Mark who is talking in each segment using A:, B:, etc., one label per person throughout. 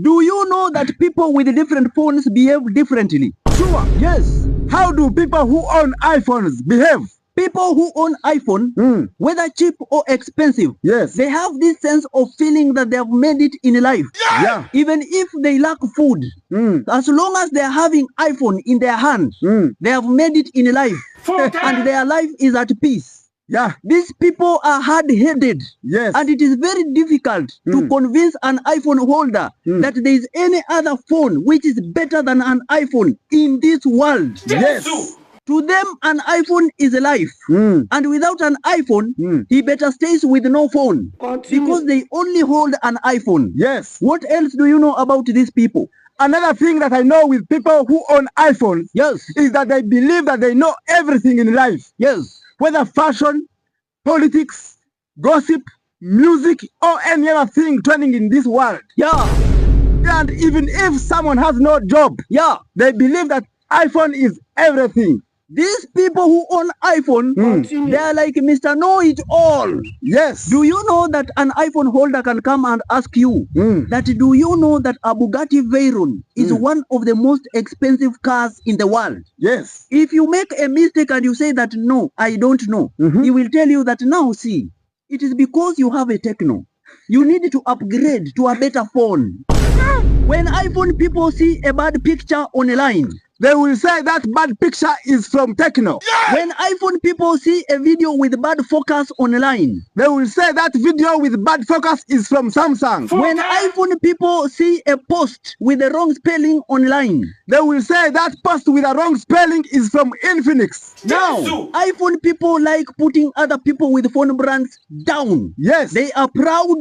A: Do you know that people with different phones behave differently?
B: Sure.
A: Yes.
B: How do people who own iPhones behave?
A: People who own iPhone, whether cheap or expensive,
B: Yes.
A: they have this sense of feeling that they have made it in life.
B: Yeah.
A: Even if they lack food, as long as they are having iPhone in their hand, they have made it in life. And their life is at peace.
B: Yeah.
A: These people are hard-headed.
B: Yes.
A: And it is very difficult to convince an iPhone holder that there is any other phone which is better than an iPhone in this world.
B: Yes.
A: To them, an iPhone is a life. And without an iPhone, he better stays with no phone. Because they only hold an iPhone.
B: Yes.
A: What else do you know about these people?
B: Another thing that I know with people who own iPhones,
A: Yes.
B: is that they believe that they know everything in life.
A: Yes.
B: Whether fashion, politics, gossip, music, or any other thing trending in this world.
A: Yeah.
B: And even if someone has no job,
A: Yeah.
B: they believe that iPhone is everything.
A: These people who own iPhone, they are like Mr. Know-it-all.
B: Yes.
A: Do you know that an iPhone holder can come and ask you that do you know that a Bugatti Veyron is one of the most expensive cars in the world?
B: Yes.
A: If you make a mistake and you say that no, I don't know, he will tell you that now see, it is because you have a Techno. You need to upgrade to a better phone. When iPhone people see a bad picture on a line,
B: They will say that bad picture is from Techno.
A: when iPhone people see a video with bad focus on a line,
B: They will say that video with bad focus is from Samsung.
A: when iPhone people see a post with the wrong spelling online,
B: They will say that post with a wrong spelling is from Infinix.
A: now iPhone people like putting other people with phone brands down.
B: Yes.
A: They are proud,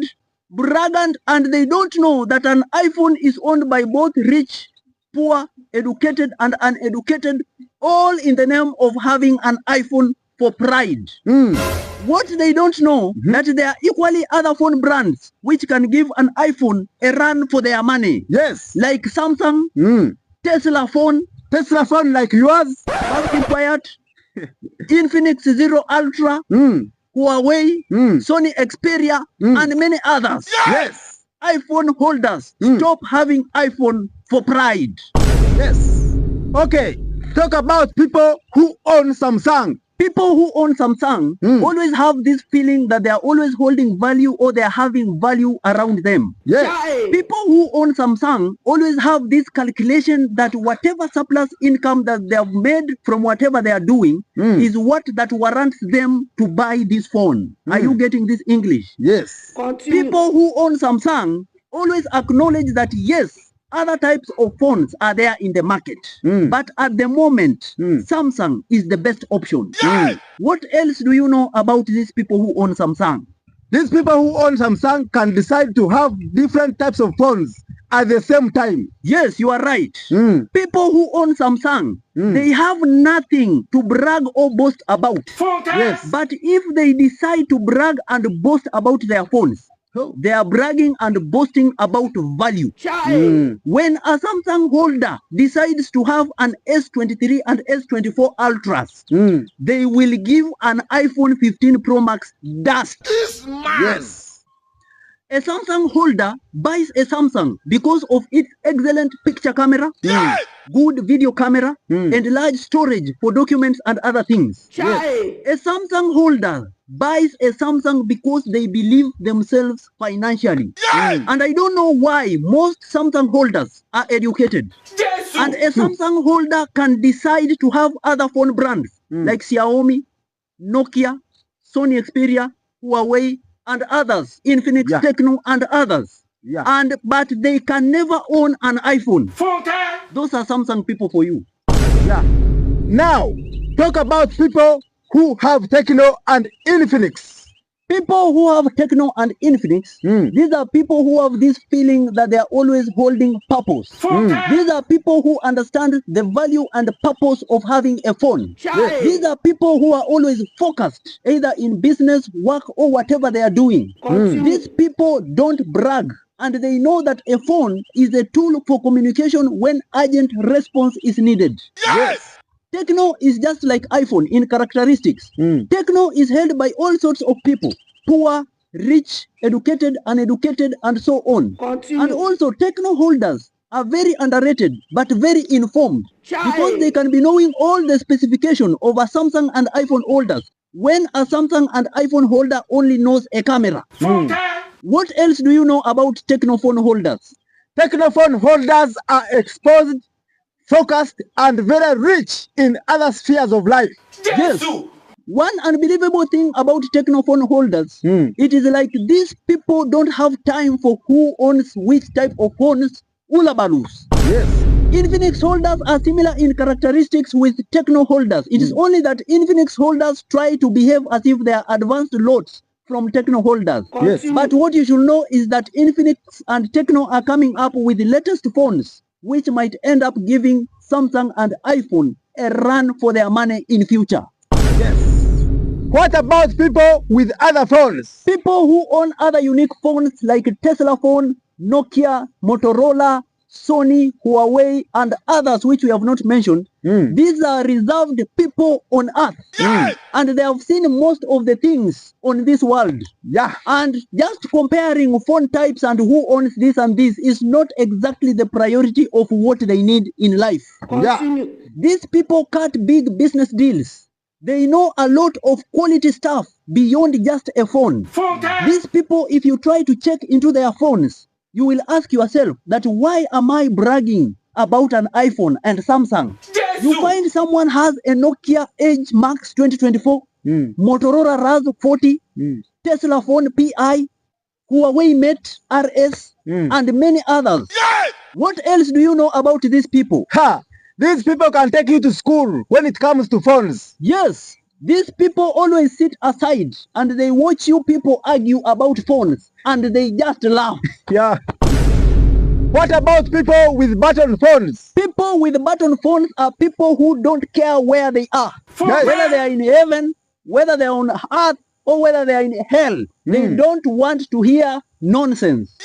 A: braggant, and they don't know that an iPhone is owned by both rich, poor, educated, and uneducated, all in the name of having an iPhone for pride. What they don't know, that there are equally other phone brands which can give an iPhone a run for their money.
B: Yes.
A: Like Samsung, Tesla phone,
B: Tesla phone like yours.
A: Pumpkin Quiet, Infinix Zero Ultra, Huawei, Sony Xperia, and many others.
B: Yes.
A: iPhone holders, stop having iPhone for pride.
B: Yes. Okay. Talk about people who own Samsung.
A: People who own Samsung always have this feeling that they are always holding value or they are having value around them.
B: Yes.
A: People who own Samsung always have this calculation that whatever surplus income that they have made from whatever they are doing is what that warrants them to buy this phone. Are you getting this English?
B: Yes.
A: People who own Samsung always acknowledge that yes, other types of phones are there in the market. But at the moment, Samsung is the best option. What else do you know about these people who own Samsung?
B: These people who own Samsung can decide to have different types of phones at the same time.
A: Yes, you are right. People who own Samsung, they have nothing to brag or boast about.
B: Yes.
A: But if they decide to brag and boast about their phones, they are bragging and boasting about value. When a Samsung holder decides to have an S23 and S24 Ultras, they will give an iPhone 15 Pro Max dust.
B: Yes.
A: A Samsung holder buys a Samsung because of its excellent picture camera, good video camera, and large storage for documents and other things. A Samsung holder buys a Samsung because they believe themselves financially. And I don't know why most Samsung holders are educated. And a Samsung holder can decide to have other phone brands like Xiaomi, Nokia, Sony Xperia, Huawei, and others, Infinix, Techno, and others. But they can never own an iPhone. Those are Samsung people for you.
B: Now, talk about people who have Techno and Infinix.
A: People who have Techno and Infinix, these are people who have this feeling that they are always holding purpose. These are people who understand the value and the purpose of having a phone. These are people who are always focused, either in business, work, or whatever they are doing. These people don't brag. And they know that a phone is a tool for communication when urgent response is needed.
B: Yes.
A: Techno is just like iPhone in characteristics. Techno is held by all sorts of people, poor, rich, educated, uneducated, and so on.
C: Continue.
A: And also, techno holders are very underrated but very informed because they can be knowing all the specification of a Samsung and iPhone holders when a Samsung and iPhone holder only knows a camera. What else do you know about technophone holders?
B: Technophone holders are exposed, focused, and very rich in other spheres of life.
A: Yes. One unbelievable thing about technophone holders, it is like these people don't have time for who owns which type of phones, ulabalus.
B: Yes.
A: Infinix holders are similar in characteristics with techno holders. It is only that Infinix holders try to behave as if they are advanced lots from techno holders.
B: Yes.
A: But what you should know is that Infinix and Techno are coming up with the latest phones, which might end up giving Samsung and iPhone a run for their money in future.
B: Yes. What about people with other phones?
A: People who own other unique phones like Tesla phone, Nokia, Motorola, Sony, Huawei, and others which we have not mentioned. These are reserved people on earth. And they have seen most of the things on this world.
B: Yeah.
A: And just comparing phone types and who owns this and this is not exactly the priority of what they need in life.
C: Continue.
A: Yeah. These people cut big business deals. They know a lot of quality stuff beyond just a phone. These people, if you try to check into their phones, you will ask yourself that why am I bragging about an iPhone and Samsung? You find someone has a Nokia Edge Max 2024, Motorola Razr 40, Tesla phone Pi, Huawei Mate RS, and many others. What else do you know about these people?
B: These people can take you to school when it comes to phones.
A: Yes. These people always sit aside and they watch you people argue about phones and they just laugh.
B: Yeah. What about people with button phones?
A: People with button phones are people who don't care where they are.
B: Yes.
A: Whether they are in heaven, whether they are on earth, or whether they are in hell. They don't want to hear nonsense.